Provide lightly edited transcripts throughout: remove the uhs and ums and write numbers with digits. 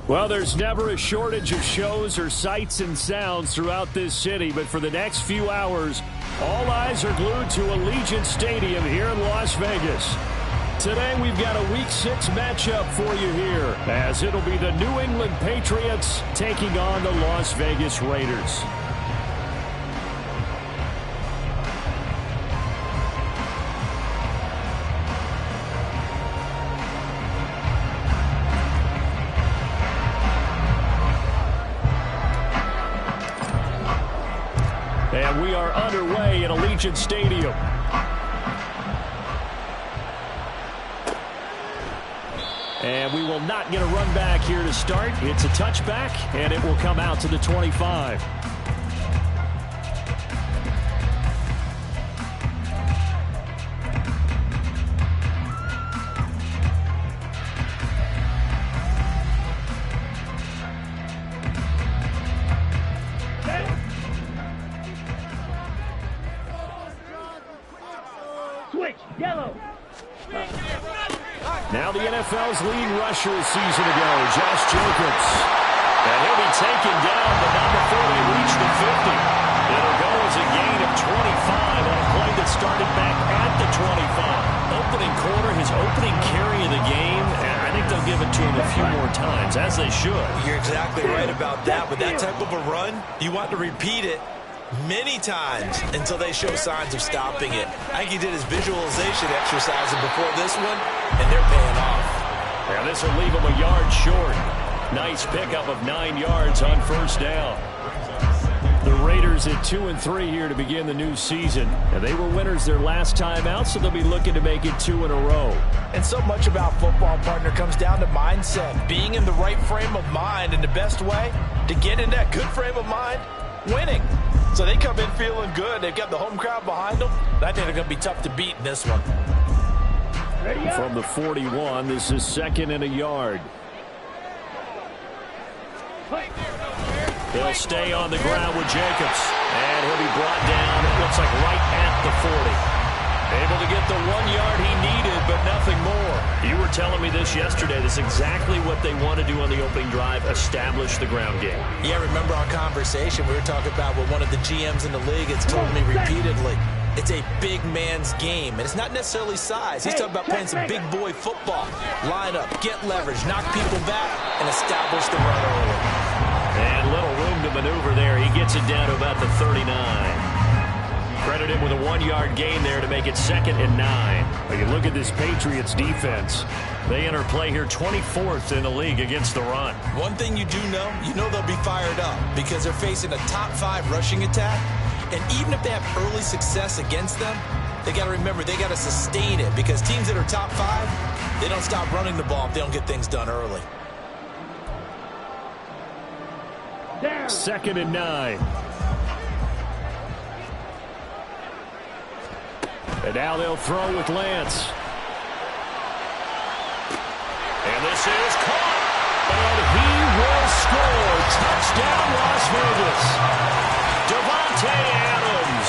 Well, there's never a shortage of shows or sights and sounds throughout this city, but for the next few hours, all eyes are glued to Allegiant Stadium here in Las Vegas. Today, we've got a Week 6 matchup for you here, as it'll be the New England Patriots taking on the Las Vegas Raiders. And we are underway at Allegiant Stadium. And we will not get a run back here to start. It's a touchback, and it will come out to the 25. Now the NFL's leading rusher a season ago, Josh Jacobs. And he'll be taken down, but not before they reach the 50. It'll go as a gain of 25 on a play that started back at the 25. Opening quarter, his opening carry of the game, and I think they'll give it to him a few more times, as they should. You're exactly right about that. With that type of a run, you want to repeat it many times until they show signs of stopping it. I think he did his visualization exercising before this one, and they're paying off. Now this will leave him a yard short. Nice pickup of 9 yards on first down. The Raiders at 2-3 here to begin the new season. And they were winners their last time out, so they'll be looking to make it 2 in a row. And so much about football, partner, comes down to mindset. Being in the right frame of mind, and the best way to get in that good frame of mind, winning. So they come in feeling good. They've got the home crowd behind them. I think they're going to be tough to beat in this one. From the 41, this is 2nd and a yard. He'll stay on the ground with Jacobs. And he'll be brought down, it looks like right at the 40. Able to get the 1 yard he needed, but nothing more. You were telling me this yesterday. This is exactly what they want to do on the opening drive, establish the ground game. Yeah, remember our conversation? We were talking about what one of the GMs in the league has told me repeatedly. It's a big man's game, and it's not necessarily size. He's talking about playing some big boy football. Line up, get leverage, knock people back, and establish the run early. And little room to maneuver there. He gets it down to about the 39. Credit him with a 1 yard gain there to make it 2nd and 9. When you look at this Patriots defense, they enter play here 24th in the league against the run. One thing you do know, they'll be fired up because they're facing a top 5 rushing attack. And even if they have early success against them, they got to remember they got to sustain it because teams that are top 5, they don't stop running the ball if they don't get things done early. Down. 2nd and 9. And now they'll throw with Lance. And this is caught. And he will score. Touchdown, Las Vegas. Devontae Adams.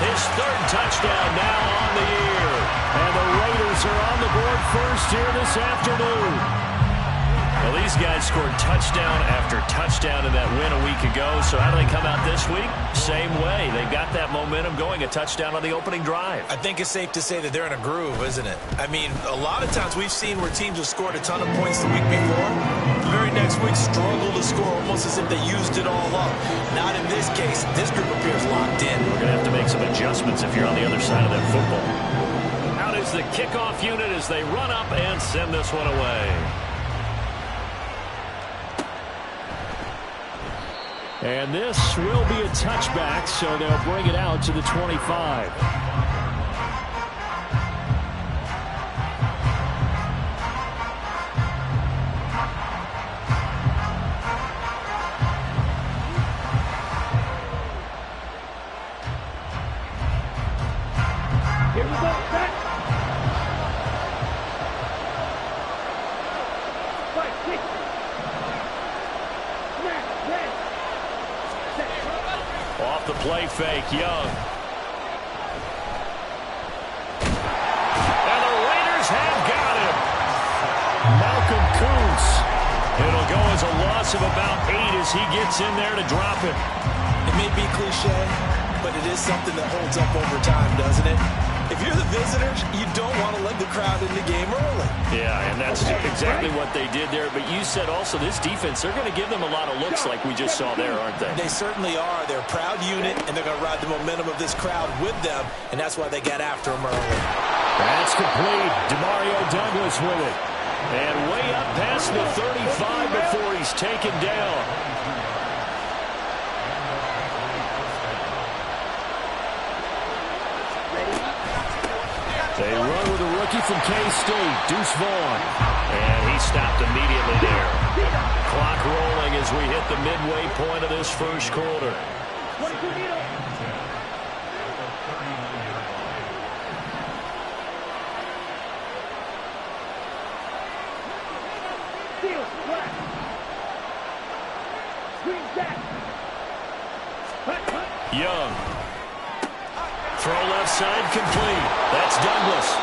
His 3rd touchdown now on the year. And the Raiders are on the board first here this afternoon. Well, these guys scored touchdown after touchdown in that win a week ago. So how do they come out this week? Same way. They've got that momentum going, a touchdown on the opening drive. I think it's safe to say that they're in a groove, isn't it? I mean, a lot of times we've seen where teams have scored a ton of points the week before. The very next week struggle to score almost as if they used it all up. Not in this case. This group appears locked in. We're going to have to make some adjustments if you're on the other side of that football. Out is the kickoff unit as they run up and send this one away. And this will be a touchback, so they'll bring it out to the 25. Here we go, set. Fight, kick. Off the play fake, Young. And the Raiders have got him. Malcolm Kuntz. It'll go as a loss of about 8 as he gets in there to drop it. It may be cliche, but it is something that holds up over time, doesn't it? If you're the visitors, you don't want to let the crowd in the game early. Yeah, and that's exactly what they did there. But you said also this defense, they're going to give them a lot of looks like we just saw there, aren't they? They certainly are. They're a proud unit, and they're going to ride the momentum of this crowd with them, and that's why they got after them early. That's complete. Demario Douglas with it. And way up past the 35 before he's taken down. They run with a rookie from K-State, Deuce Vaughn. And he stopped immediately there. Clock rolling as we hit the midway point of this first quarter. Young. Throw left side complete. That's Douglas.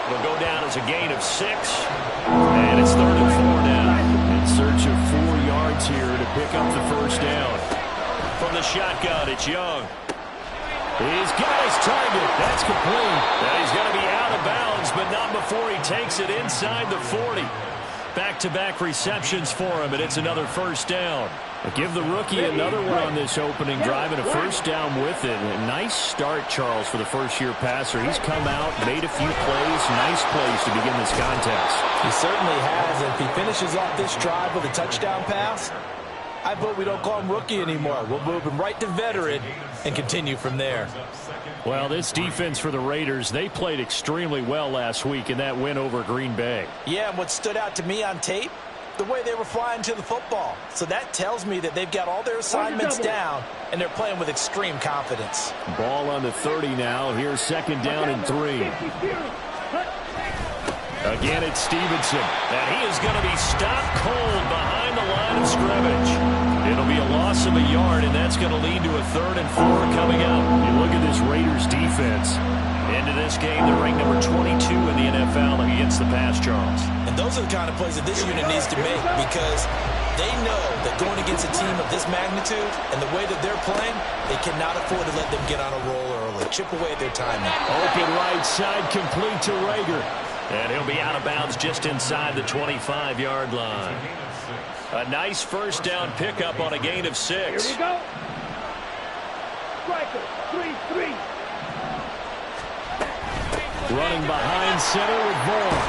It'll go down as a gain of 6. And it's 3rd and 4 now. In search of 4 yards here to pick up the first down. From the shotgun, it's Young. He's got his target. That's complete. Now he's going to be out of bounds, but not before he takes it inside the 40. Back-to-back receptions for him, and it's another first down. Give the rookie another one on this opening drive and a first down with it. A nice start, Charles, for the first-year passer. He's come out, made a few plays, nice plays to begin this contest. He certainly has, and if he finishes off this drive with a touchdown pass, I vote we don't call him rookie anymore. We'll move him right to veteran and continue from there. Well, this defense for the Raiders, they played extremely well last week in that win over Green Bay. Yeah, and what stood out to me on tape, the way they were flying to the football. So that tells me that they've got all their assignments down, and they're playing with extreme confidence. Ball on the 30 now. Here's 2nd down and 3. Again, it's Stevenson. And he is going to be stopped cold behind the line of scrimmage. It'll be a loss of a yard, and that's going to lead to a 3rd and 4 coming up. You look at this Raiders defense. Into this game, they're ranked number 22 in the NFL against the pass, Charles. And those are the kind of plays that this unit needs to make, because they know that going against a team of this magnitude and the way that they're playing, they cannot afford to let them get on a roll early. Chip away at their timing. Open right side, complete to Rager. And he'll be out of bounds just inside the 25-yard line. A nice first down pickup on a gain of 6. Here we go. Striker, 3-3. Running behind center with Vaughn.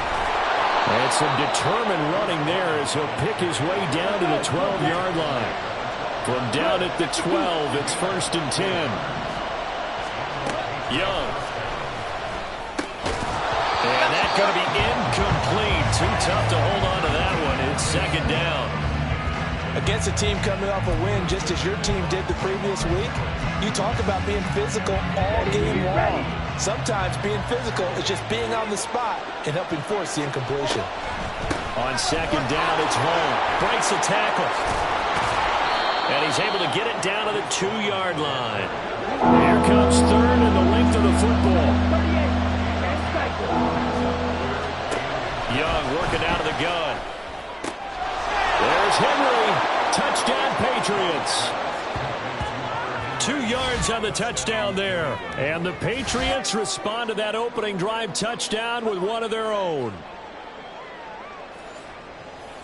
And some determined running there as he'll pick his way down to the 12-yard line. From down at the 12, it's 1st and 10. Young. And that's going to be incomplete. Too tough to hold on to that one. It's 2nd down. Against a team coming off a win just as your team did the previous week, you talk about being physical all game long. Sometimes being physical is just being on the spot and helping force the incompletion. On second down, it's Vaughn. Breaks a tackle. And he's able to get it down to the 2-yard line. Here comes third and the length of the football. Young working out of the gun. There's Henry. Touchdown, Patriots. 2 yards on the touchdown there. And the Patriots respond to that opening drive touchdown with one of their own.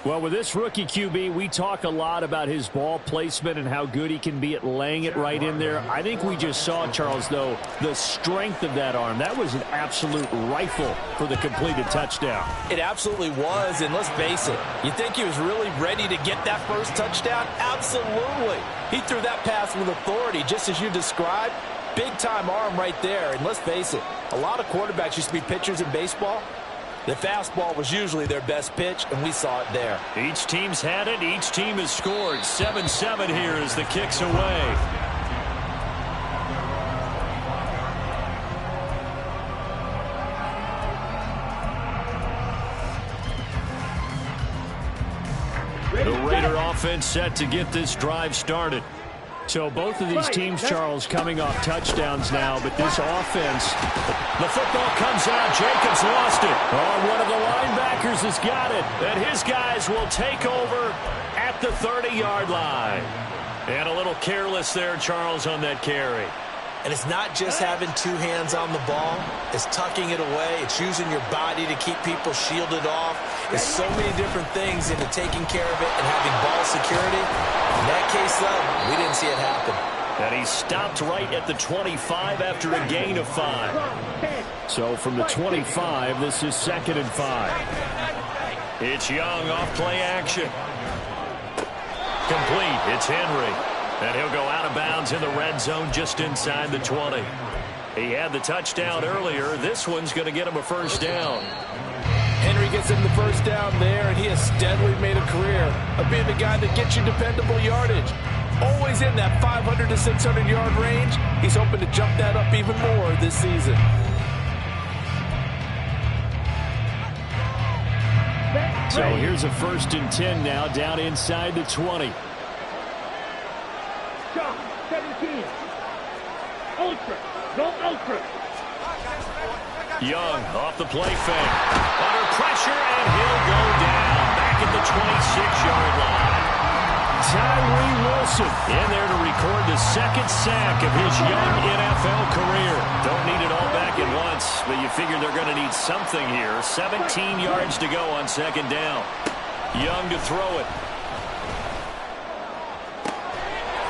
Well, with this rookie QB, we talk a lot about his ball placement and how good he can be at laying it right in there. I think we just saw, Charles, though, the strength of that arm. That was an absolute rifle for the completed touchdown. It absolutely was, and let's face it, you think he was really ready to get that first touchdown? Absolutely. He threw that pass with authority, just as you described. Big-time arm right there, and let's face it, a lot of quarterbacks used to be pitchers in baseball. The fastball was usually their best pitch, and we saw it there. Each team's had it. Each team has scored. 7-7 here as the kick's away. The Raider offense set to get this drive started. So both of these teams, Charles, coming off touchdowns now, but this offense, the football comes out. Jacobs lost it. Oh, one of the linebackers has got it. And his guys will take over at the 30-yard line. And a little careless there, Charles, on that carry. And it's not just having 2 hands on the ball. It's tucking it away. It's using your body to keep people shielded off. There's so many different things into taking care of it and having ball security. In that case, though, we didn't see it happen. And he stopped right at the 25 after a gain of 5. So from the 25, this is 2nd and 5. It's Young off play action. Complete. It's Henry. And he'll go out of bounds in the red zone just inside the 20. He had the touchdown earlier. This one's going to get him a first down. Henry gets him the first down there, and he has steadily made a career of being the guy that gets you dependable yardage. Always in that 500 to 600-yard range. He's hoping to jump that up even more this season. So here's a 1st and 10 now, down inside the 20. 17. Ultra. Go ultra. Young off the play fake. Under pressure, and he'll go down back at the 26-yard line. Tyree Wilson in there to record the 2nd sack of his young NFL career. Don't need it all back at once, but you figure they're going to need something here. 17 yards to go on 2nd down. Young to throw it.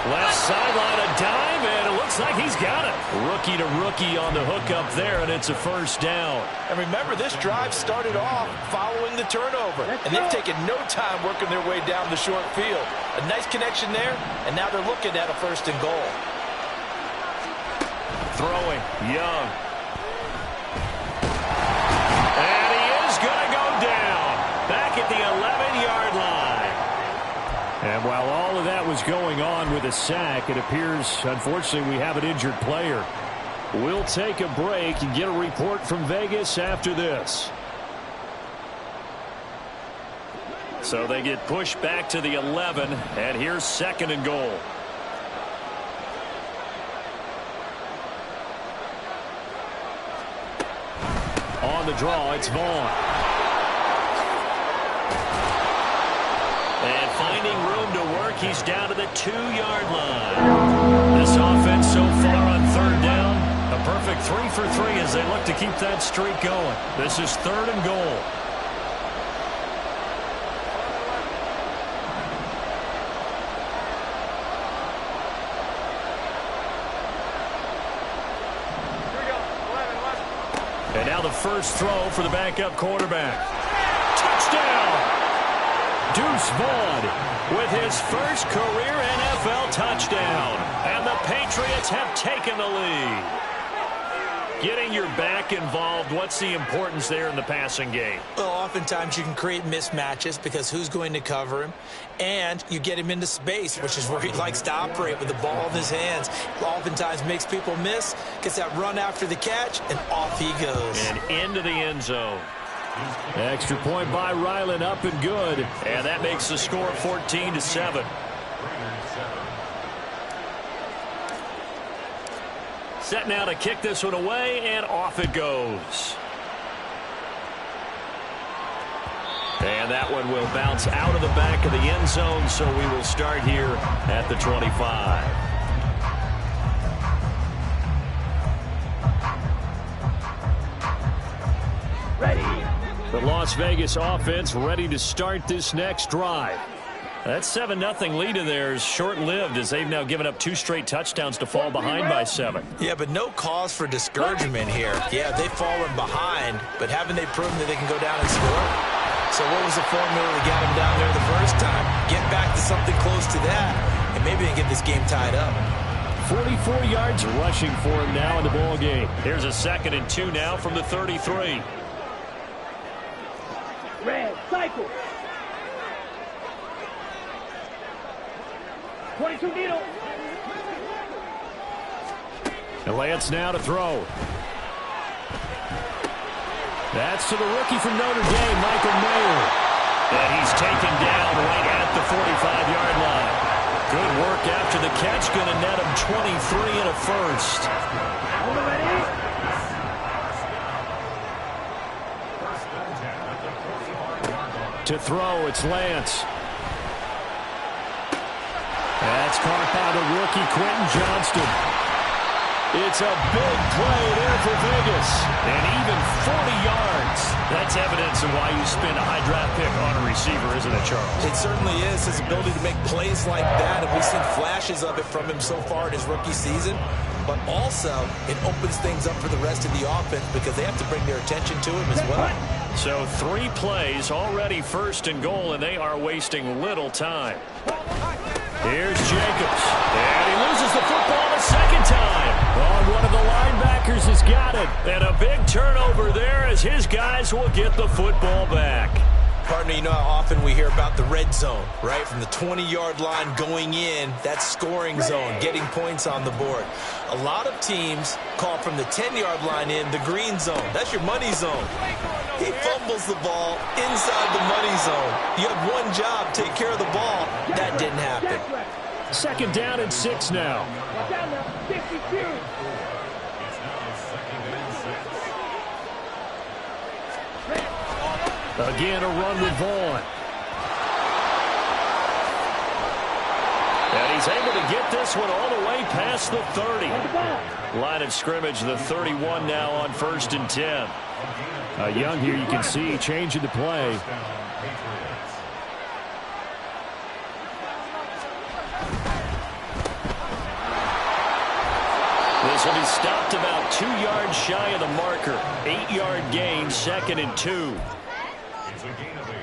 Left sideline, a dive, and it looks like he's got it. Rookie to rookie on the hook up there, and it's a first down. And remember, this drive started off following the turnover, and they've taken no time working their way down the short field. A nice connection there, and now they're looking at a 1st and goal. Throwing, Young. And he is going to go down back at the 11-yard line. And while all of that was going on with a sack, it appears, unfortunately, we have an injured player. We'll take a break and get a report from Vegas after this. So they get pushed back to the 11, and here's 2nd and goal. On the draw, it's Vaughn. And finding room to work, he's down to the 2-yard line. This offense so far on 3rd down, a perfect 3 for 3 as they look to keep that streak going. This is 3rd and goal. And now the first throw for the backup quarterback. Touchdown! Deuce Vaughn with his first career NFL touchdown. And the Patriots have taken the lead. Getting your back involved, what's the importance there in the passing game? Well, oftentimes you can create mismatches because who's going to cover him? And you get him into space, which is where he likes to operate with the ball in his hands. Oftentimes makes people miss, gets that run after the catch, and off he goes. And into the end zone. Extra point by Ryland, up and good. And that makes the score 14-7. Set now to kick this one away, and off it goes. And that one will bounce out of the back of the end zone, so we will start here at the 25. Ready. The Las Vegas offense ready to start this next drive. That 7-0 lead of theirs short-lived as they've now given up 2 straight touchdowns to fall behind by 7. Yeah, but no cause for discouragement here. Yeah, they've fallen behind, but haven't they proven that they can go down and score? So what was the formula that got them down there the first time? Get back to something close to that, and maybe they get this game tied up. 44 yards rushing for him now in the ball game. Here's a 2nd and 2 now from the 33. Red, cycle. 22 needle. And Lance now to throw. That's to the rookie from Notre Dame, Michael Mayer. And he's taken down right at the 45-yard line. Good work after the catch. Going to net him 23 and a first. To throw, it's Lance. That's caught by the rookie, Quentin Johnston. It's a big play there for Vegas. And even 40 yards. That's evidence of why you spend a high draft pick on a receiver, isn't it, Charles? It certainly is. His ability to make plays like that, and we've seen flashes of it from him so far in his rookie season. But also, it opens things up for the rest of the offense because they have to bring their attention to him as well. So 3 plays, already 1st and goal, and they are wasting little time. Here's Jacobs. And he loses the football a 2nd time. Oh, one of the linebackers has got it. And a big turnover there as his guys will get the football back. Partner, you know how often we hear about the red zone, right? From the 20-yard line going in, that scoring zone, getting points on the board. A lot of teams call from the 10-yard line in the green zone. That's your money zone. He fumbles the ball inside the money zone. You have one job, take care of the ball. That didn't happen. 2nd down and 6 now. Again, a run with Vaughn. And he's able to get this one all the way past the 30. Line of scrimmage, the 31 now on 1st and 10. Young here, you can see changing the play. This will be stopped about 2 yards shy of the marker. 8-yard gain, 2nd and 2. It's a gain of 8.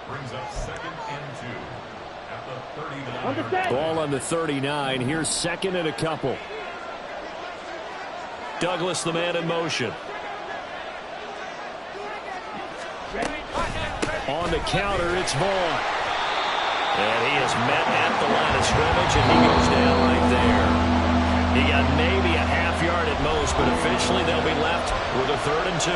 Brings up 2nd and 2 at the 39. Ball on the 39. Here's 2nd and a couple. Douglas, the man in motion. On the counter, it's Vaughn. And he is met at the line of scrimmage, and he goes down right there. He got maybe a half yard at most, but officially they'll be left with a 3rd and 2.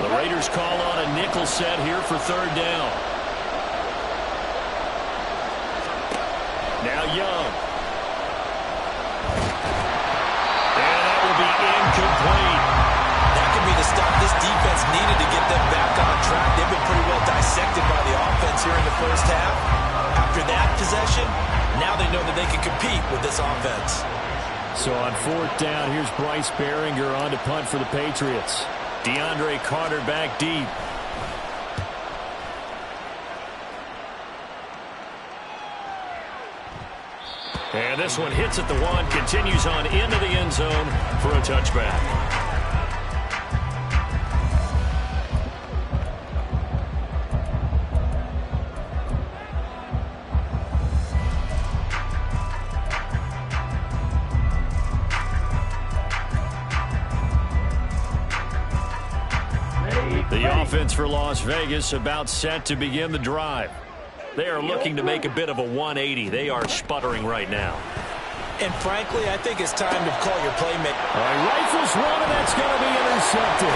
The Raiders call on a nickel set here for 3rd down. Now Young. And that will be incomplete. That could be the stop this defense needed to get them back on track. They've been pretty well dissected by the offense here in the first half. After that possession, now they know that they can compete with this offense. So on 4th down, here's Bryce Behringer on to punt for the Patriots. DeAndre Carter back deep. And this one hits at the 1, continues on into the end zone for a touchback. offense for Las Vegas about set to begin the drive. They are looking to make a bit of a 180. They are sputtering right now. And frankly, I think it's time to call your playmaker. Rifles one, and that's going to be intercepted.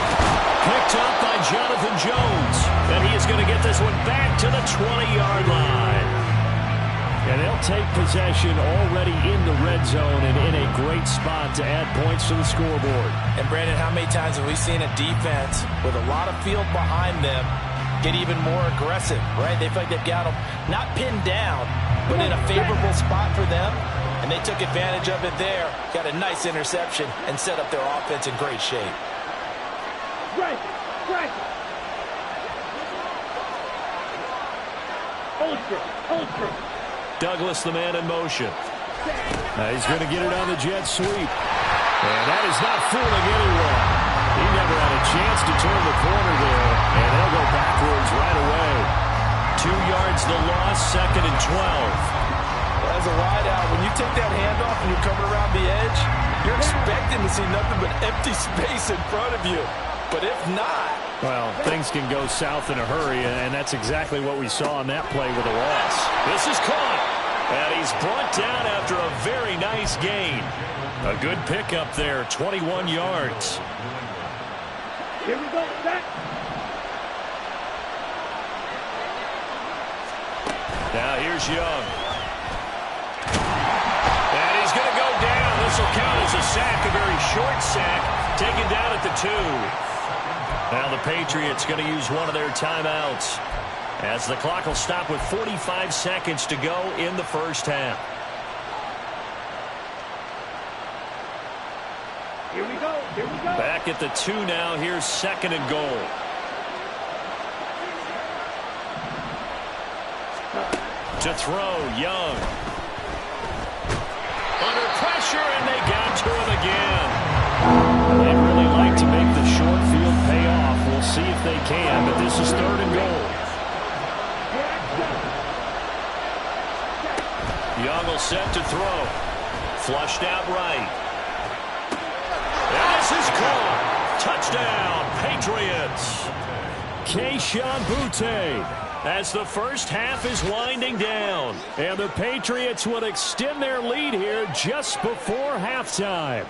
Picked up by Jonathan Jones. And he is going to get this one back to the 20-yard line. And they'll take possession already in the red zone and in a great spot to add points to the scoreboard. And Brandon, how many times have we seen a defense with a lot of field behind them get even more aggressive, right? They feel like they've got them not pinned down, but in a favorable spot for them. And they took advantage of it there. Got a nice interception and set up their offense in great shape. Right. Holster. Douglas, the man in motion. He's going to get it on the jet sweep. And that is not fooling anyone. He never had a chance to turn the corner there. And they'll go backwards right away. 2 yards the loss, 2nd and 12. As a wideout, when you take that handoff and you're coming around the edge, you're expecting to see nothing but empty space in front of you. But if not... Well, things can go south in a hurry, and that's exactly what we saw on that play with a loss. This is caught, and he's brought down after a very nice gain. A good pickup there, 21 yards. Here we go, set. Now here's Young. And he's going to go down. This will count as a sack, a very short sack, taken down at the 2. Now the Patriots going to use one of their timeouts as the clock will stop with 45 seconds to go in the first half. Here we go. Back at the 2 now. Here's 2nd and goal. To throw, Young. Under pressure, and they got to him again. They'd really like to make the short field pay off. We'll see if they can, but this is 3rd and goal. Young will set to throw. Flushed out right. And this is caught. Touchdown, Patriots. Keyshawn Boutte. As the first half is winding down. And the Patriots would extend their lead here just before halftime.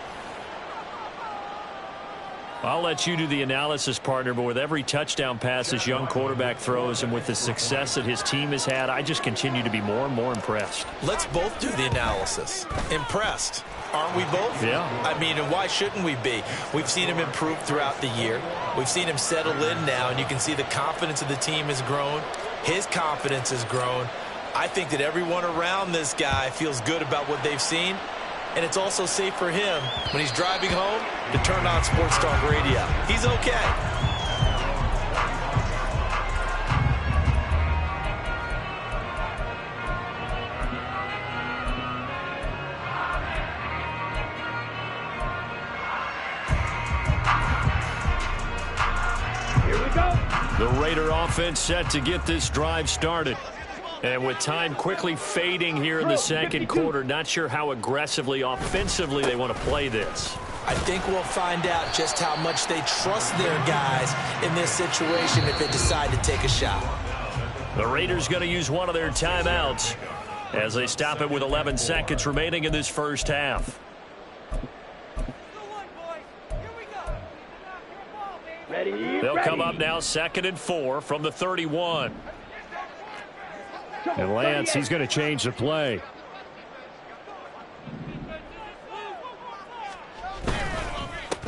I'll let you do the analysis, partner, but with every touchdown pass this young quarterback throws and with the success that his team has had, I just continue to be more and more impressed. Let's both do the analysis. Impressed. Aren't we both? Yeah. I mean, and why shouldn't we be? We've seen him improve throughout the year. We've seen him settle in now, and you can see the confidence of the team has grown. His confidence has grown. I think that everyone around this guy feels good about what they've seen. And it's also safe for him when he's driving home to turn on Sports Talk Radio. He's okay. Here we go. The Raider offense set to get this drive started. And with time quickly fading here in the second quarter, not sure how aggressively, offensively they want to play this. I think we'll find out just how much they trust their guys in this situation if they decide to take a shot. The Raiders going to use one of their timeouts as they stop it with 11 seconds remaining in this first half. They'll come up now 2nd and 4 from the 31. And Lance, he's going to change the play.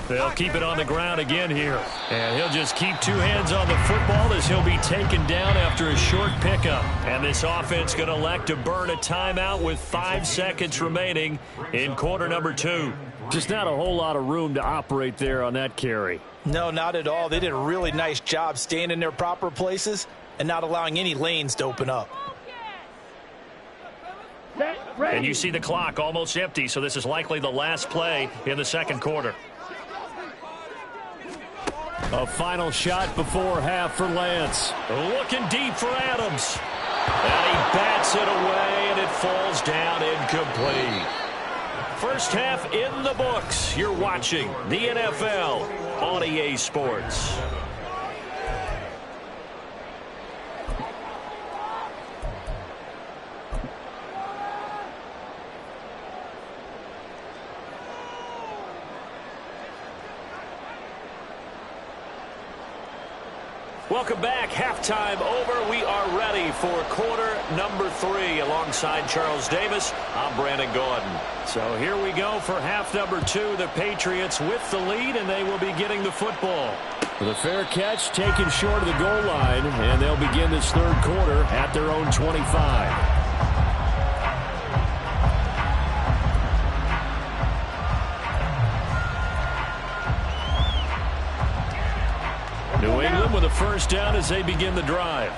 They'll keep it on the ground again here. And he'll just keep 2 hands on the football as he'll be taken down after a short pickup. And this offense going to elect to burn a timeout with 5 seconds remaining in quarter number 2. Just not a whole lot of room to operate there on that carry. No, not at all. They did a really nice job staying in their proper places and not allowing any lanes to open up. And you see the clock almost empty, so this is likely the last play in the second quarter. A final shot before half for Lance. Looking deep for Adams. And he bats it away, and it falls down incomplete. First half in the books. You're watching the NFL on EA Sports. Welcome back. Halftime over. We are ready for quarter number 3. Alongside Charles Davis, I'm Brandon Gordon. So here we go for half number 2. The Patriots with the lead, and they will be getting the football. With a fair catch taken short of the goal line, and they'll begin this third quarter at their own 25. New England with a first down as they begin the drive.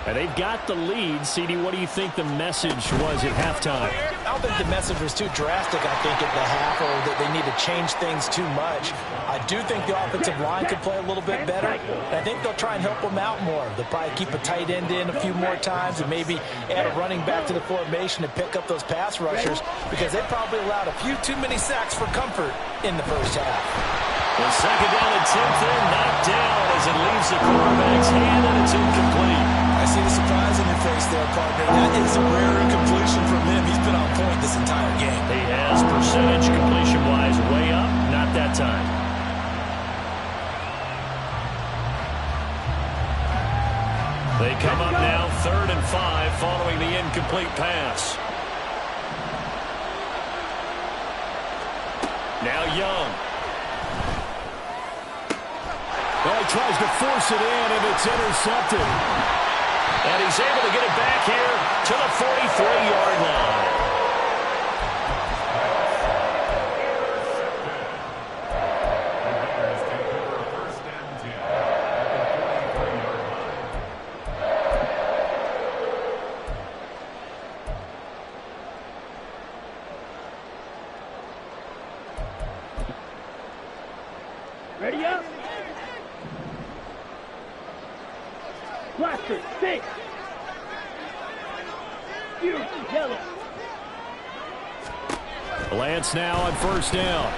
And they've got the lead. CD, what do you think the message was at halftime? I don't think the message was too drastic, I think, at the half, or that they need to change things too much. I do think the offensive line could play a little bit better. And I think they'll try and help them out more. They'll probably keep a tight end in a few more times and maybe add a running back to the formation to pick up those pass rushers, because they probably allowed a few too many sacks for comfort in the first half. The second down and 10th in, knocked down as it leaves the quarterback's hand, and it's incomplete. I see the surprise in your face there, partner. That is a rare incompletion from him. He's been on point this entire game. He has, percentage completion-wise way up, not that time. They come up now 3rd and 5 following the incomplete pass. Now Young. Well, he tries to force it in, and it's intercepted. And he's able to get it back here to the 43-yard line. Ready up. Blaster, 6. Yellow. Lance now on first down.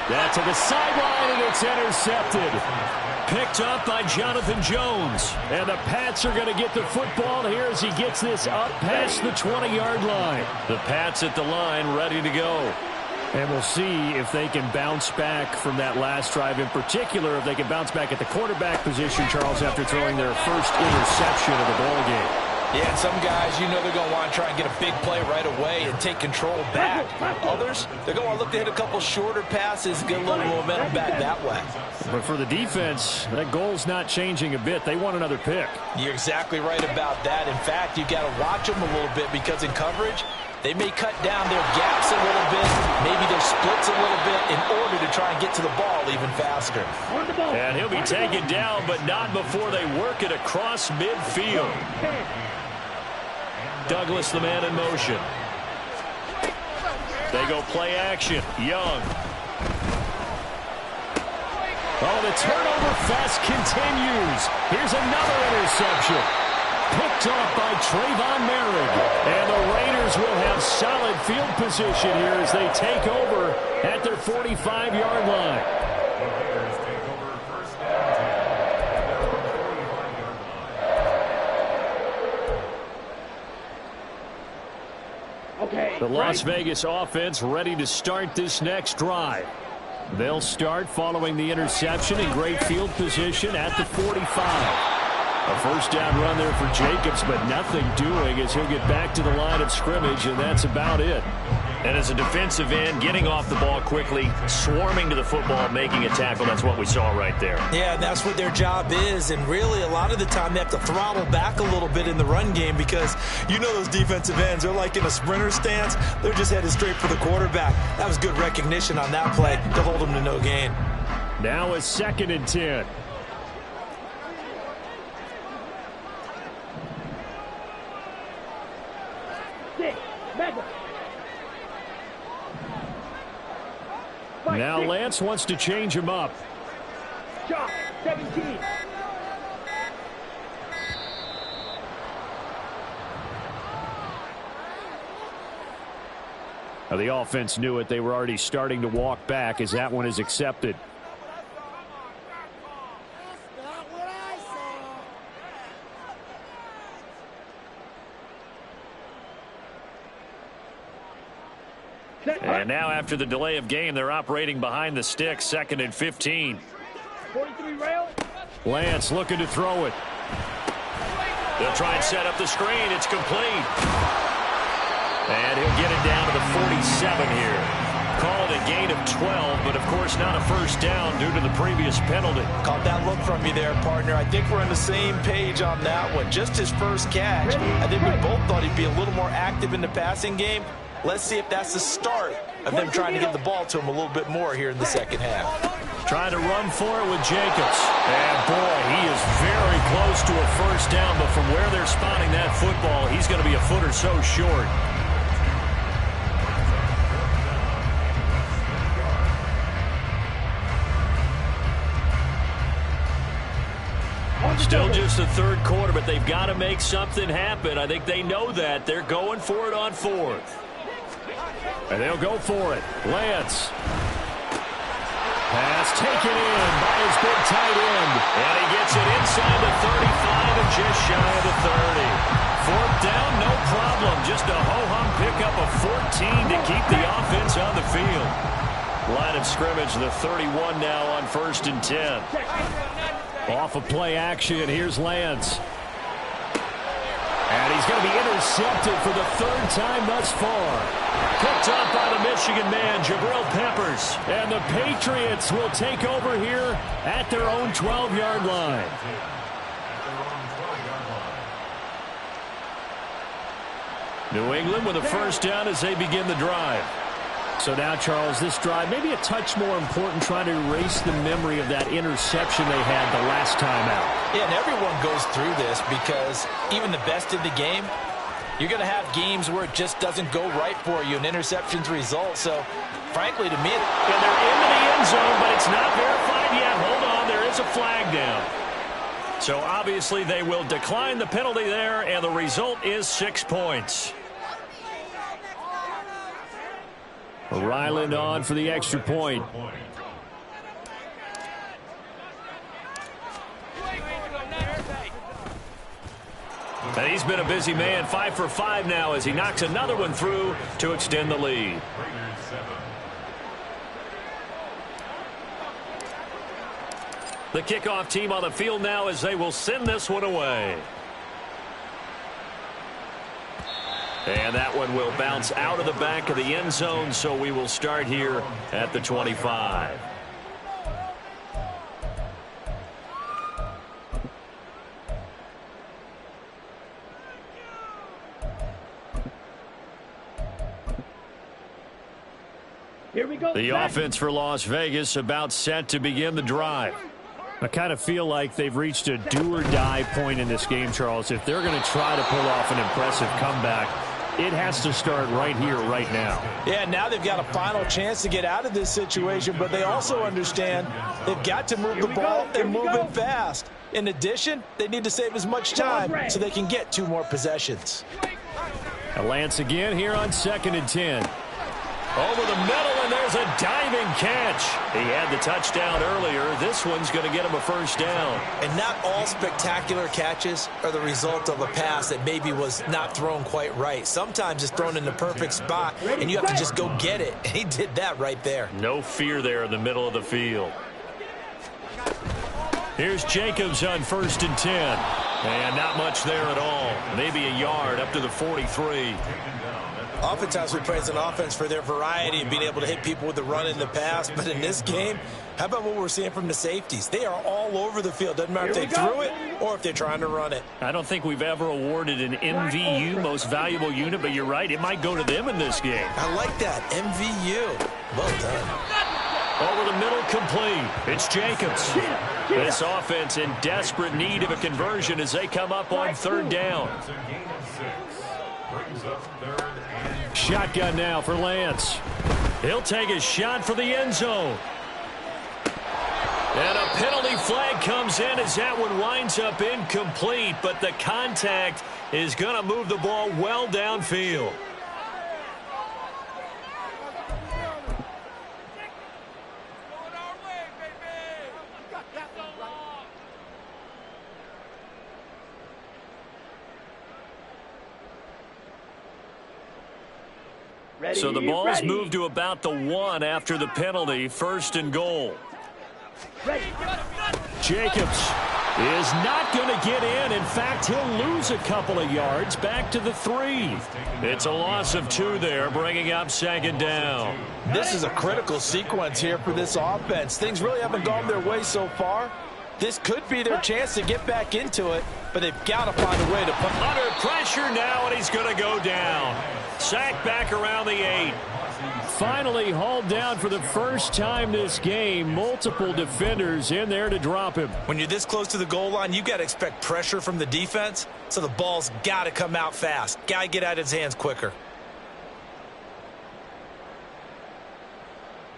That to the sideline, and it's intercepted. Picked up by Jonathan Jones. And the Pats are going to get the football here as he gets this up past the 20-yard line. The Pats at the line, ready to go. And we'll see if they can bounce back from that last drive, in particular if they can bounce back at the quarterback position, Charles, after throwing their first interception of the ball game. Yeah, and some guys, you know they're going to want to try and get a big play right away and take control back. Others, they're going to want to look to hit a couple shorter passes, get a little momentum back that way. But for the defense, that goal's not changing a bit. They want another pick. You're exactly right about that. In fact, you got to watch them a little bit, because in coverage, they may cut down their gaps a little bit, maybe their splits a little bit, in order to try and get to the ball even faster. And he'll be taken down, but not before they work it across midfield. Douglas, the man in motion. They go play action. Young. Oh, the turnover fest continues. Here's another interception. Picked off by Trayvon Merrick. And the Raiders will have solid field position here as they take over at their 45-yard line. The Las Vegas offense ready to start this next drive. They'll start following the interception in great field position at the 45. A first down run there for Jacobs, but nothing doing as he'll get back to the line of scrimmage, and that's about it. And as a defensive end, getting off the ball quickly, swarming to the football, making a tackle, that's what we saw right there. Yeah, that's what their job is, and really a lot of the time they have to throttle back a little bit in the run game, because you know those defensive ends, they're like in a sprinter stance. They're just headed straight for the quarterback. That was good recognition on that play to hold them to no gain. Now a 2nd and 10. Now Lance wants to change him up. Shot, 17. Now the offense knew it. They were already starting to walk back as that one is accepted. And now after the delay of game, they're operating behind the sticks, 2nd and 15. 43 rail. Lance looking to throw it. They'll try and set up the screen. It's complete. And he'll get it down to the 47 here. Called a gain of 12, but of course not a first down due to the previous penalty. Caught that look from you there, partner. I think we're on the same page on that one. Just his first catch. I think we both thought he'd be a little more active in the passing game. Let's see if that's the start of them trying to get the ball to him a little bit more here in the second half. Trying to run for it with Jacobs. And boy, he is very close to a first down, but from where they're spotting that football, he's going to be a foot or so short. Still just the third quarter, but they've got to make something happen. I think they know that. They're going for it on fourth. And they'll go for it. Lance. Pass taken in by his big tight end. And he gets it inside the 35 and just shy of the 30. Fourth down, no problem. Just a ho-hum pickup of 14 to keep the offense on the field. Line of scrimmage, the 31 now on 1st and 10. Off of play action, here's Lance. And he's going to be intercepted for the third time thus far. Picked up by the Michigan man, Jabril Peppers. And the Patriots will take over here at their own 12-yard line. New England with a first down as they begin the drive. So now, Charles, this drive maybe a touch more important, trying to erase the memory of that interception they had the last time out. Yeah, and everyone goes through this because even the best in the game, you're going to have games where it just doesn't go right for you, and interceptions result. So, frankly, to me, and they're into the end zone, but it's not verified yet. Hold on, there is a flag down. So, obviously, they will decline the penalty there, and the result is 6 points. Ryland on for the extra point. And he's been a busy man, 5 for 5 now as he knocks another one through to extend the lead. The kickoff team on the field now as they will send this one away. And that one will bounce out of the back of the end zone, so we will start here at the 25. Here we go. The offense for Las Vegas about set to begin the drive. I kind of feel like they've reached a do-or-die point in this game, Charles. If they're going to try to pull off an impressive comeback, it has to start right here, right now. Yeah, now they've got a final chance to get out of this situation, but they also understand they've got to move the ball and move it fast. In addition, they need to save as much time so they can get 2 more possessions. Lance again here on 2nd and 10. Over the middle, and there's a diving catch. He had the touchdown earlier. This one's going to get him a first down. And not all spectacular catches are the result of a pass that maybe was not thrown quite right. Sometimes it's thrown in the perfect spot, and you have to just go get it. And he did that right there. No fear there in the middle of the field. Here's Jacobs on 1st and 10. And not much there at all. Maybe a yard up to the 43. Oftentimes we praise an offense for their variety and being able to hit people with the run in the pass. But in this game, how about what we're seeing from the safeties? They are all over the field. Doesn't matter if they threw it or if they're trying to run it. I don't think we've ever awarded an MVU, most valuable unit, but you're right. It might go to them in this game. I like that. MVU. Well done. Over the middle, complete. It's Jacobs. This offense in desperate need of a conversion as they come up on 3rd down. Shotgun now for Lance. He'll take a shot for the end zone. And a penalty flag comes in as that one winds up incomplete, but the contact is going to move the ball well downfield. So the ball's moved to about the 1 after the penalty, 1st and goal. Ready. Jacobs is not going to get in. In fact, he'll lose a couple of yards back to the 3. It's a loss of 2 there, bringing up 2nd down. This is a critical sequence here for this offense. Things really haven't gone their way so far. This could be their chance to get back into it, but they've got to find a way to put under pressure now, and he's going to go down. Sacked back around the 8. Finally hauled down for the first time this game. Multiple defenders in there to drop him. When you're this close to the goal line, you got to expect pressure from the defense, so the ball's got to come out fast. Got to get out of his hands quicker.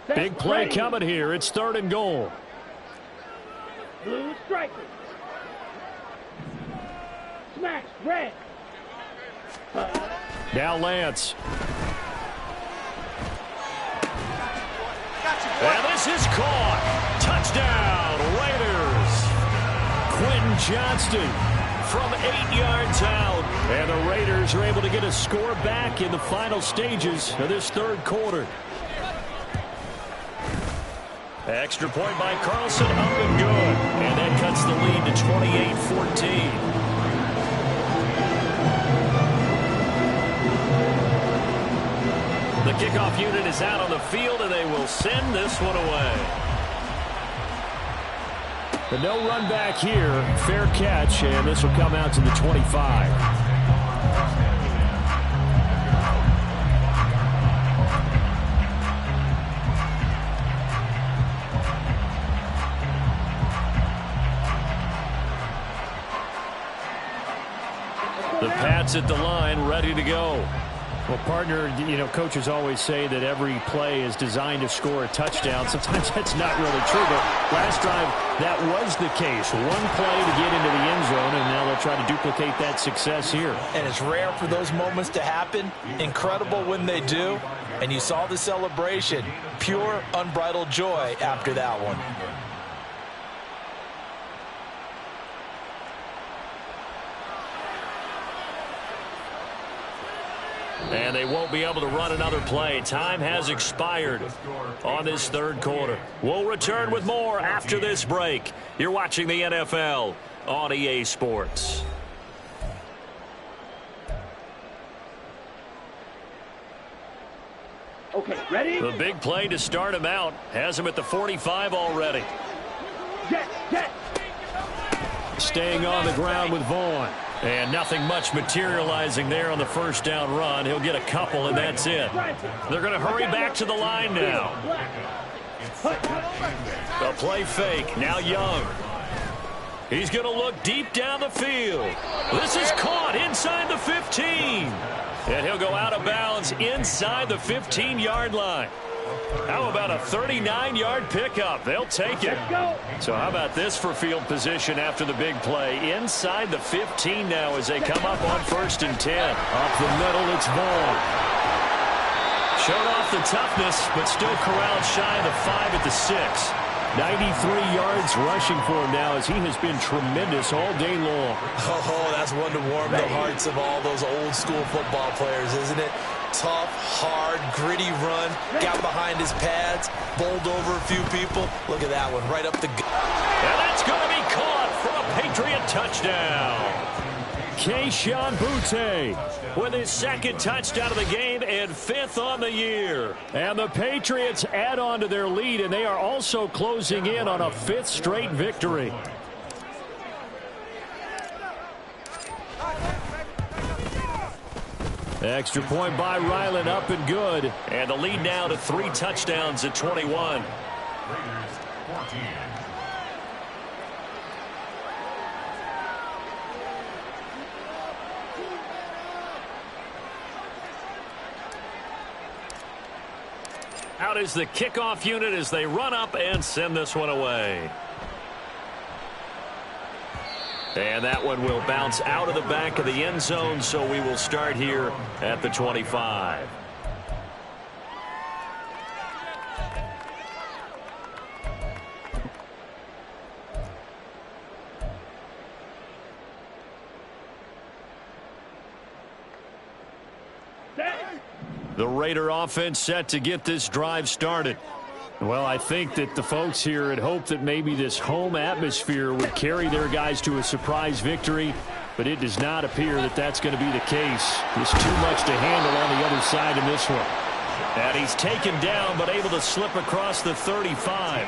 Big play coming here. It's 3rd and goal. Blue striker. Smash red. Now Lance. And this is caught. Touchdown, Raiders. Quentin Johnston from 8 yards out. And the Raiders are able to get a score back in the final stages of this 3rd quarter. Extra point by Carlson, up and good. And that cuts the lead to 28-14. The kickoff unit is out on the field, and they will send this one away. But no run back here. Fair catch, and this will come out to the 25. The Pats at the line, ready to go. Well, partner, you know, coaches always say that every play is designed to score a touchdown. Sometimes that's not really true, but last drive, that was the case. One play to get into the end zone, and now they'll try to duplicate that success here. And it's rare for those moments to happen. Incredible when they do. And you saw the celebration. Pure, unbridled joy after that one. And they won't be able to run another play. Time has expired on this 3rd quarter. We'll return with more after this break. You're watching the NFL on EA Sports. Okay, ready? The big play to start him out has him at the 45 already. Jet. Staying on the ground with Vaughn. And nothing much materializing there on the 1st down run. He'll get a couple, and that's it. They're going to hurry back to the line now. A play fake. Now Young. He's going to look deep down the field. This is caught inside the 15. And he'll go out of bounds inside the 15-yard line. How about a 39-yard pickup? They'll take it. So how about this for field position after the big play? Inside the 15 now as they come up on 1st and 10. Up the middle, it's Vaughn. Showed off the toughness, but still corralled shy of the 5 at the 6. 93 yards rushing for him now as he has been tremendous all day long. Oh, that's one to warm the hearts of all those old school football players, isn't it? Tough, hard, gritty run, got behind his pads, bowled over a few people. Look at that one, right up the gut. And that's going to be caught for a Patriot touchdown. Keyshawn Butte with his 2nd touchdown of the game and 5th on the year. And the Patriots add on to their lead, and they are also closing in on a 5th straight victory. Extra point by Ryland, up and good. And the lead now to 3 touchdowns at 21. Out is the kickoff unit as they run up and send this one away. And that one will bounce out of the back of the end zone, so we will start here at the 25. The Raider offense set to get this drive started. Well, I think that the folks here had hoped that maybe this home atmosphere would carry their guys to a surprise victory, but it does not appear that that's going to be the case. There's too much to handle on the other side in this one. And he's taken down, but able to slip across the 35.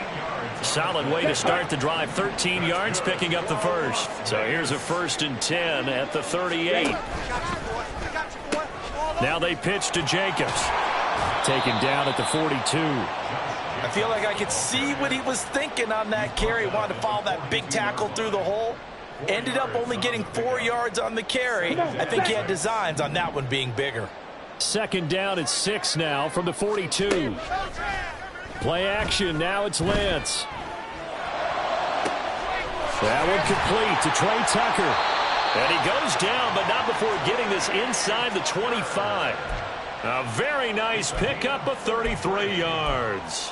Solid way to start the drive. 13 yards, picking up the first. So here's a 1st and 10 at the 38. Now they pitch to Jacobs. Taken down at the 42. I feel like I could see what he was thinking on that carry. Wanted to follow that big tackle through the hole. Ended up only getting 4 yards on the carry. I think he had designs on that one being bigger. 2nd down at 6 now from the 42. Play action. Now it's Lance. That one complete to Trey Tucker. And he goes down, but not before getting this inside the 25. A very nice pickup of 33 yards.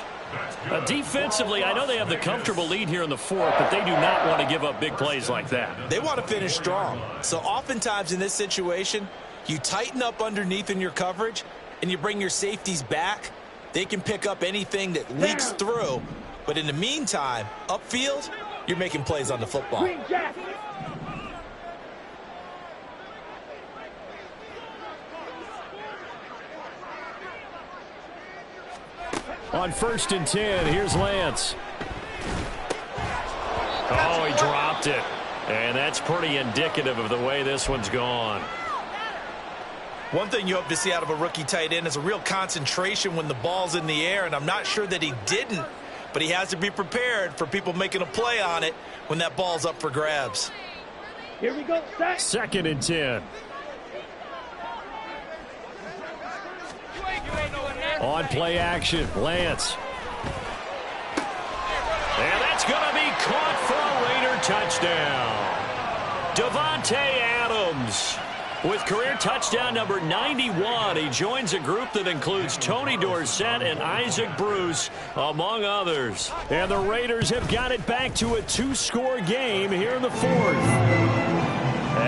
Defensively, I know they have the comfortable lead here in the 4th, but they do not want to give up big plays like that. They want to finish strong. So oftentimes in this situation, you tighten up underneath in your coverage, and you bring your safeties back. They can pick up anything that leaks through. But in the meantime, upfield, you're making plays on the football. On 1st and 10, here's Lance. Oh, he dropped it. And that's pretty indicative of the way this one's gone. One thing you hope to see out of a rookie tight end is a real concentration when the ball's in the air, and I'm not sure that he didn't, but he has to be prepared for people making a play on it when that ball's up for grabs. Here we go, sack. 2nd and 10. On play action, Lance. And that's going to be caught for a Raider touchdown. Davante Adams with career touchdown number 91. He joins a group that includes Tony Dorsett and Isaac Bruce, among others. And the Raiders have got it back to a 2-score game here in the 4th.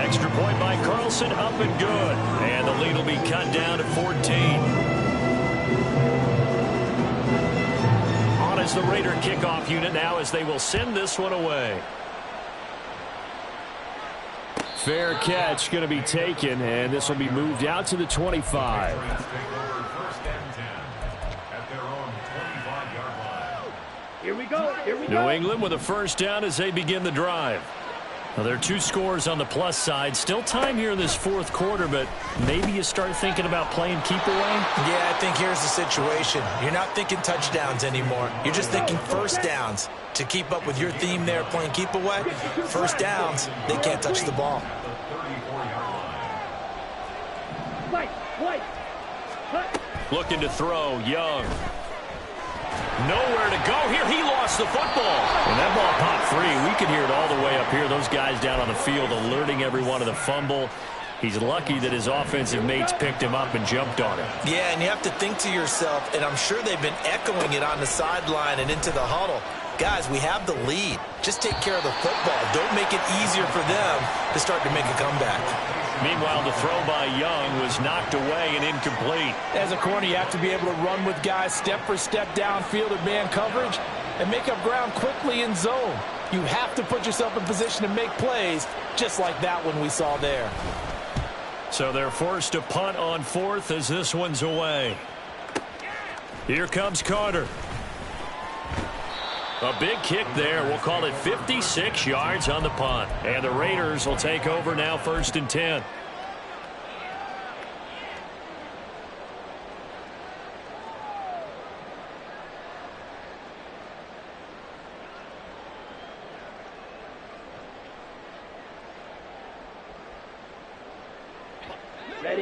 Extra point by Carlson, up and good. And the lead will be cut down to 14. On is the Raider kickoff unit now as they will send this one away. Fair catch going to be taken, and this will be moved out to the 25. Here we go. Here we go. New England with a 1st down as they begin the drive. Now, there are 2 scores on the plus side. Still time here in this 4th quarter, but maybe you start thinking about playing keep away? Yeah, I think here's the situation. You're not thinking touchdowns anymore. You're just thinking 1st downs. To keep up with your theme there, playing keep away, 1st downs, they can't touch the ball. Looking to throw, Young. Nowhere to go here. He lost the football. And that ball popped free. We can hear it all the way up here. Those guys down on the field alerting everyone of the fumble. He's lucky that his offensive mates picked him up and jumped on him. Yeah, and you have to think to yourself, and I'm sure they've been echoing it on the sideline and into the huddle. Guys, we have the lead. Just take care of the football. Don't make it easier for them to start to make a comeback. Meanwhile, the throw by Young was knocked away and incomplete. As a corner, you have to be able to run with guys step for step downfield at man coverage and make up ground quickly in zone. You have to put yourself in position to make plays, just like that one we saw there. So they're forced to punt on 4th as this one's away. Here comes Carter. A big kick there. We'll call it 56 yards on the punt. And the Raiders will take over now, 1st and 10.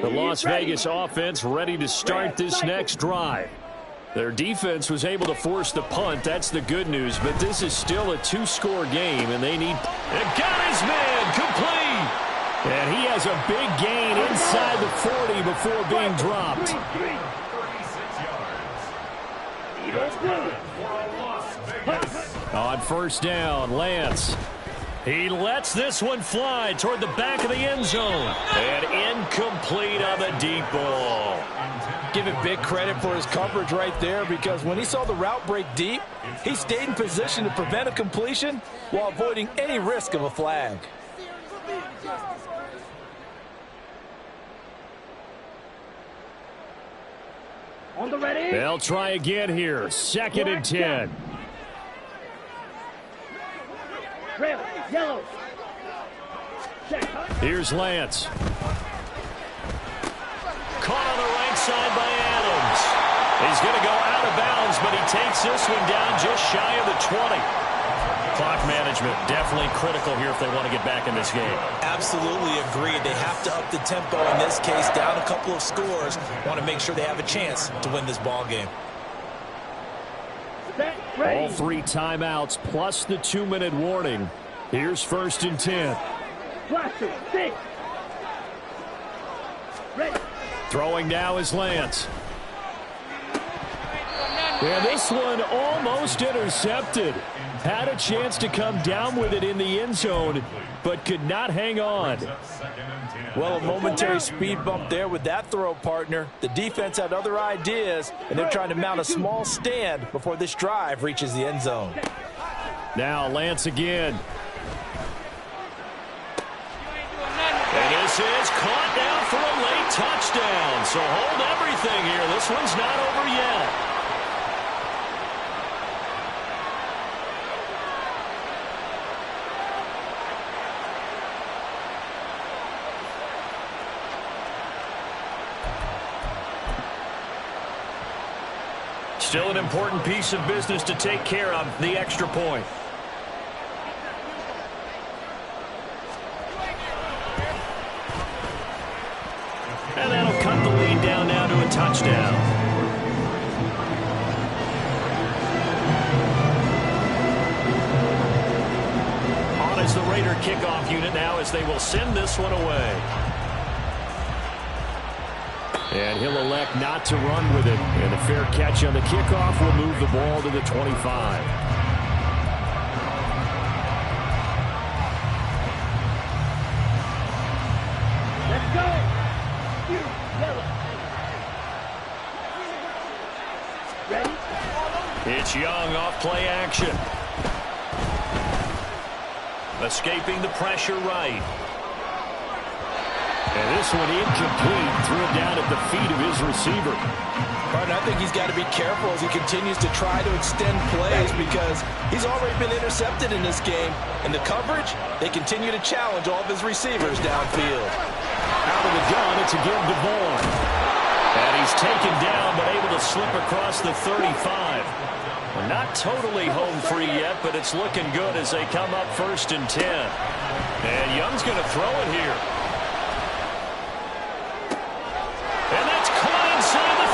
The Las Vegas offense ready to start this next drive. Their defense was able to force the punt. That's the good news. But this is still a 2-score game, and they need... And got his man complete! And he has a big gain inside the 40 before being dropped. On 1st down, Lance. He lets this one fly toward the back of the end zone. And incomplete on the deep ball. Give him big credit for his coverage right there, because when he saw the route break deep, he stayed in position to prevent a completion while avoiding any risk of a flag. On the ready. They'll try again here. 2nd and 10. Red, yellow. Here's Lance. Caught on the right side by Adams. He's going to go out of bounds, but he takes this one down just shy of the 20. Clock management definitely critical here if they want to get back in this game. Absolutely agreed. They have to up the tempo in this case, down a couple of scores. Want to make sure they have a chance to win this ball game. All 3 timeouts plus the 2-minute warning. Here's 1st and 10. Blaster, 6. Ready. Throwing now is Lance. And this one almost intercepted. Had a chance to come down with it in the end zone, but could not hang on. Well, a momentary speed bump there with that throw, partner. The defense had other ideas, and they're trying to mount a small stand before this drive reaches the end zone. Now Lance again. And this is caught down for a late touchdown. So hold everything here. This one's not over yet. Still an important piece of business to take care of, the extra point. And that'll cut the lead down now to a touchdown. On is the Raider kickoff unit now as they will send this one away. And he'll elect not to run with it. And a fair catch on the kickoff will move the ball to the 25. Let's go. Ready? It's Young off play action. Escaping the pressure right. And this one incomplete. Threw it down at the feet of his receiver. Martin, I think he's got to be careful as he continues to try to extend plays, because he's already been intercepted in this game. And the coverage, they continue to challenge all of his receivers downfield. Out of the gun, it's again DeVaughn. And he's taken down, but able to slip across the 35. Well, not totally home free yet, but it's looking good as they come up 1st and 10. And Young's going to throw it here. And that's caught inside the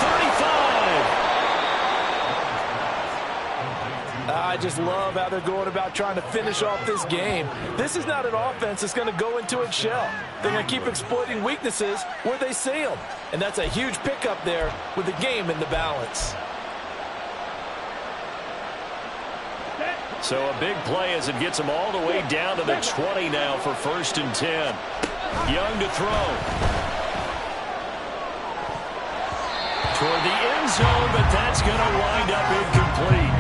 35. I just love how they're going about trying to finish off this game. This is not an offense that's going to go into its shell. They're going to keep exploiting weaknesses where they see them. And that's a huge pickup there with the game in the balance. So a big play as it gets them all the way down to the 20 now for 1st and 10. Young to throw. Toward the end zone, but that's going to wind up incomplete.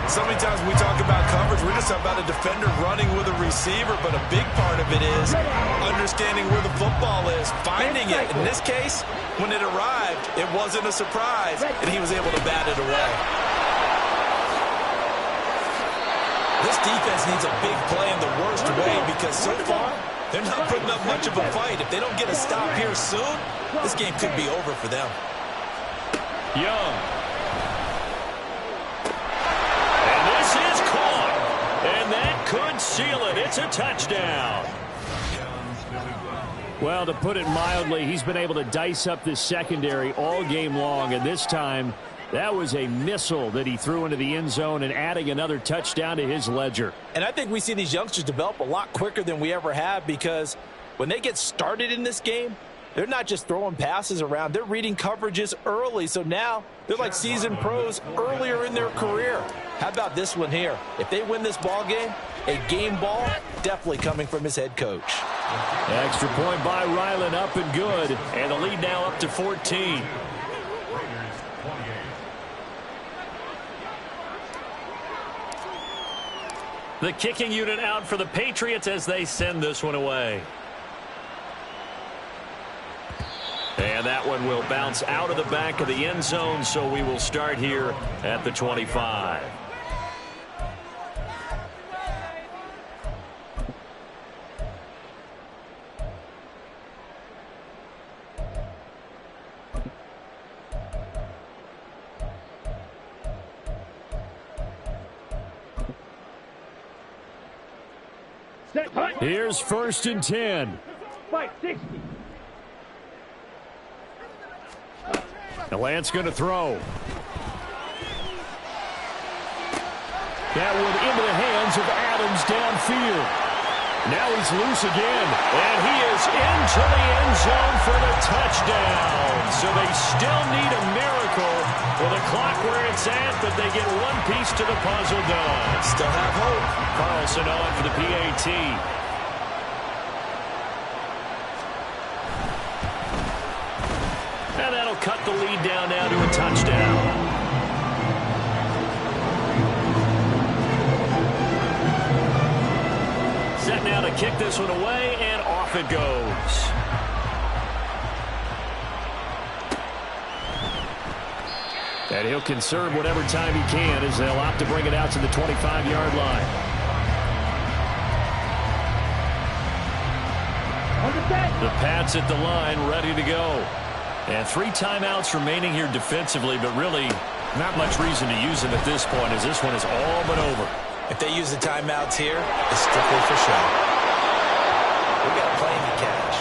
So many times when we talk about coverage, we're just talking about a defender running with a receiver, but a big part of it is understanding where the football is, finding it. In this case, when it arrived, it wasn't a surprise, and he was able to bat it away. This defense needs a big play in the worst way, because so far, they're not putting up much of a fight. If they don't get a stop here soon, this game could be over for them. Young. And this is caught. And that could seal it. It's a touchdown. Well, to put it mildly, he's been able to dice up this secondary all game long, and this time that was a missile that he threw into the end zone and adding another touchdown to his ledger. And I think we see these youngsters develop a lot quicker than we ever have, because when they get started in this game, they're not just throwing passes around. They're reading coverages early. So now they're like seasoned pros earlier in their career. How about this one here? If they win this ball game, a game ball definitely coming from his head coach. Extra point by Ryland, up and good. And the lead now up to 14. The kicking unit out for the Patriots as they send this one away. And that one will bounce out of the back of the end zone, so we will start here at the 25. Here's 1st and 10. 560. Now Lance going to throw. That one into the hands of Adams downfield. Now he's loose again, and he is into the end zone for the touchdown. So they still need a miracle with the clock where it's at, but they get one piece to the puzzle done. Still have hope. Carlson on for the PAT. And that'll cut the lead down now to a touchdown. Set now to kick this one away, and off it goes. And he'll conserve whatever time he can as they'll opt to bring it out to the 25-yard line. The Pats at the line, ready to go. And 3 timeouts remaining here defensively, but really not much reason to use them at this point as this one is all but over. If they use the timeouts here, it's strictly for show. We got a plane to catch.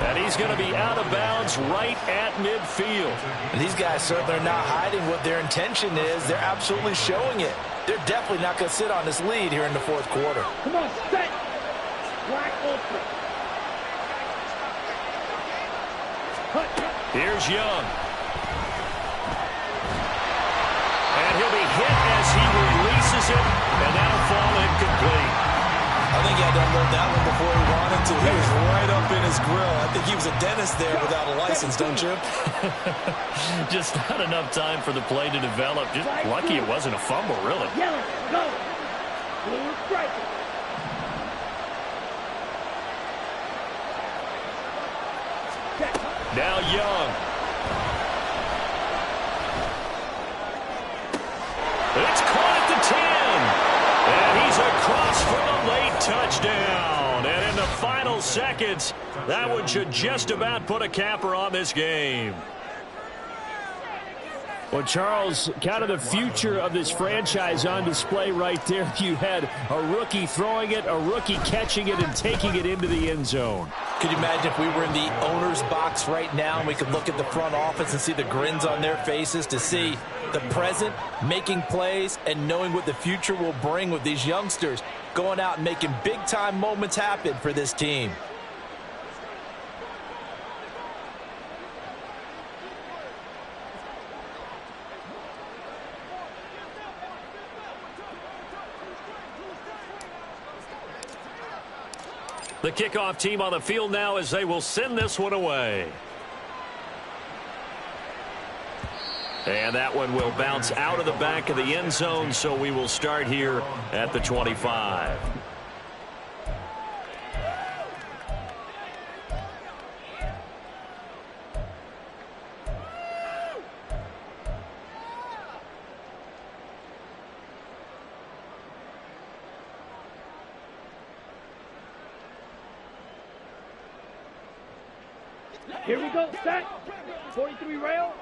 And he's going to be out of bounds right at midfield. And these guys certainly are not hiding what their intention is. They're absolutely showing it. They're definitely not going to sit on this lead here in the 4th quarter. Come on, set. Black ultra. Here's Young. And he'll be hit as he releases it, and that'll fall incomplete. I think he had to unload that one before he wanted to. He was right up in his grill. I think he was a dentist there without a license, don't you? Just not enough time for the play to develop. Just lucky it wasn't a fumble, really. Yellow, go. Blue strike. Now Young. It's caught at the 10. And he's across for the late touchdown. And in the final seconds, that one should just about put a capper on this game. Well, Charles, kind of the future of this franchise on display right there. You had a rookie throwing it, a rookie catching it, and taking it into the end zone. Could you imagine if we were in the owner's box right now and we could look at the front office and see the grins on their faces, to see the present making plays and knowing what the future will bring with these youngsters going out and making big-time moments happen for this team. The kickoff team on the field now as they will send this one away. And that one will bounce out of the back of the end zone, so we will start here at the 25. Here we go, set. 43 rail.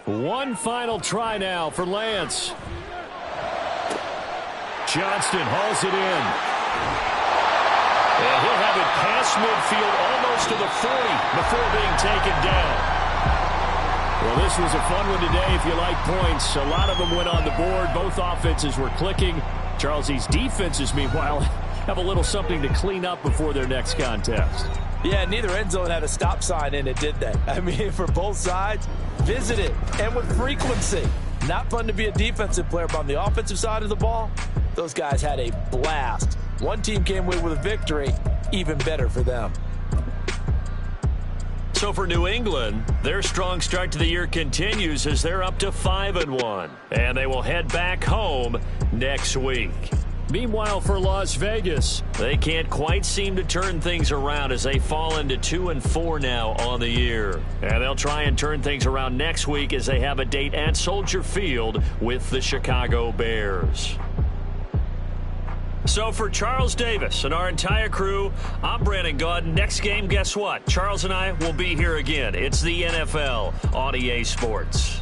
One final try now for Lance. Johnston hauls it in. And he'll have it past midfield almost to the 40 before being taken down. Well, this was a fun one today if you like points. A lot of them went on the board. Both offenses were clicking. Charles, these defenses, meanwhile, have a little something to clean up before their next contest. Yeah, neither end zone had a stop sign in it, did they? I mean, for both sides, visit it, and with frequency. Not fun to be a defensive player, but on the offensive side of the ball, those guys had a blast. One team came away with a victory, even better for them. So for New England, their strong start to the year continues as they're up to 5-1. And they will head back home next week. Meanwhile, for Las Vegas, they can't quite seem to turn things around as they fall into 2-4 now on the year. And they'll try and turn things around next week as they have a date at Soldier Field with the Chicago Bears. So for Charles Davis and our entire crew, I'm Brandon Gaudin. Next game, guess what? Charles and I will be here again. It's the NFL on EA Sports.